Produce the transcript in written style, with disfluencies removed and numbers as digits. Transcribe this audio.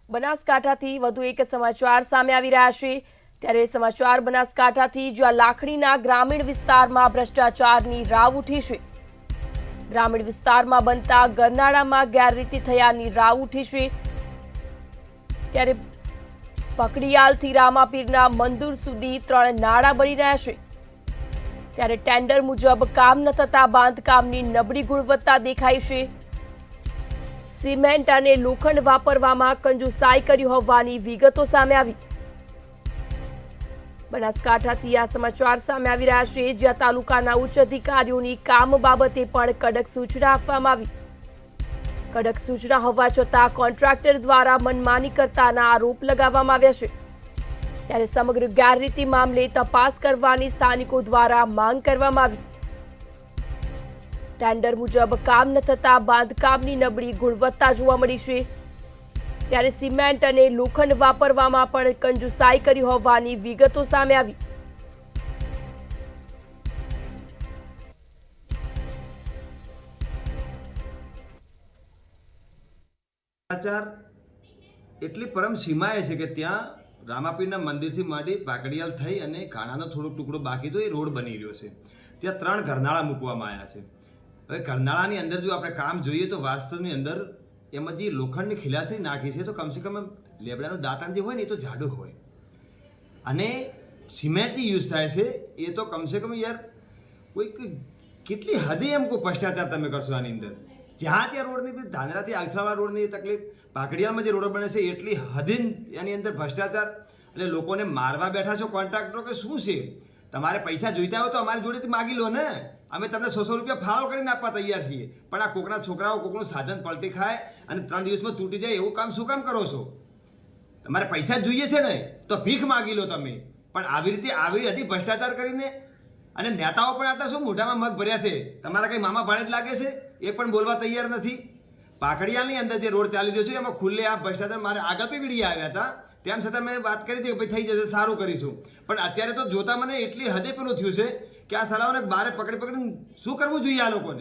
બનાસકાંઠાથી વધુ એક સમાચાર સામે આવી રહ્યા છે ત્યારે સમાચાર બનાસકાંઠાથી જ્યાં લાખણીના ગ્રામીણ વિસ્તારમાં ભ્રષ્ટાચારની રાવ ઉઠી છે। ગ્રામીણ વિસ્તારમાં બનતા ગરનાળામાં ગેરરીતિ થયાની રાવ ઉઠી છે ત્યારે પકડીયાલથી રામાપીરના મંદિર સુધી 3 નાળા બની રહ્યા છે ત્યારે ટેન્ડર મુજબ કામ ન થતા બાંધકામની નબળી ગુણવત્તા દેખાઈ છે। સિમેન્ટ અને લોખંડ વાપરવામાં કંજુસાઈ કરી હોવાની વિગતો સામે આવી। બનાસકાંઠાથી આ સમાચાર સામે આવી રહ્યા છે જ્યાં તાલુકાના ઉચ્ચ અધિકારીઓની કામ બાબતે પણ કડક સૂચના આપવામાં આવી। કડક સૂચના હોવા છતાં કોન્ટ્રાક્ટર દ્વારા મનમાની કરતાના આરોપ લગાવવામાં આવ્યા છે ત્યારે સમગ્ર ગેરરીતિ મામલે તપાસ કરવાની સ્થાનિકો દ્વારા માંગ કરવામાં આવી। ટેન્ડર મુજબ કામ ન થતા બાંધકામની નબળી ગુણવત્તા જોવા મળી છે ત્યારે સિમેન્ટ અને લોખંડ વાપરવામાં પણ કંજુસાઈ કરી હોવાની વિગતો સામે આવી। સમાચાર એટલી પરમ સીમાએ છે કે ત્યાં રામાપીરના મંદિરથી માંડી પાકડિયાલ થઈ અને ખાણાનો થોડો ટુકડો બાકી તો એ રોડ બની રહ્યો છે। ત્યાં 3 ઘરનાળા મૂકવામાં આવ્યા છે। હવે ઘરનાળાની અંદર જો આપણે કામ જોઈએ તો વાસ્તવની અંદર એમાં જે લોખંડની ખિલાસી નાખી છે તો કમસે કમ લેબડાનું દાંતણ જે હોય ને એ તો જાડું હોય અને સિમેન્ટ જે યુઝ થાય છે એ તો કમસે કમ યાર કોઈક કેટલી હદે એમ કોઈ ભ્રષ્ટાચાર તમે કરશો આની અંદર। જ્યાં ત્યાં રોડની ધાનેરાથી આથરાવાળા રોડની તકલીફ, પાકડિયાલમાં જે રોડ બને છે એટલી હદે એની અંદર ભ્રષ્ટાચાર એટલે લોકોને મારવા બેઠા છો કોન્ટ્રાક્ટરો કે શું છે? તમારે પૈસા જોઈતા હોય તો અમારી જોડેથી માગી લો ને, અમે તમને 100 રૂપિયા ફાળો કરીને આપવા તૈયાર છીએ। પણ આ કોકના છોકરાઓ કોકનું સાધન પલટી ખાય અને 3 દિવસમાં તૂટી જાય એવું કામ શું કામ કરો છો? તમારે પૈસા જ જોઈએ છે ને તો ભીખ માગી લો તમે, પણ આવી રીતે આવી હતી ભ્રષ્ટાચાર કરીને અને નેતાઓ પણ આટલા શું મોઢામાં મગ ભર્યા છે? તમારા કંઈ મામા ભાણે જ લાગે છે? એ પણ બોલવા તૈયાર નથી। પાકડિયાલની અંદર જે રોડ ચાલી રહ્યો છે એમાં ખુલ્લે આ ભ્રષ્ટાચાર મારે આગળ બી વીડિયા આવ્યા હતા, તેમ છતાં મેં વાત કરી હતી કે ભાઈ થઈ જશે, સારું કરીશું, પણ અત્યારે તો જોતા મને એટલી હદે પેલું થયું છે કે આ સલાઓને બારે પકડીને શું કરવું જોઈએ આ લોકોને?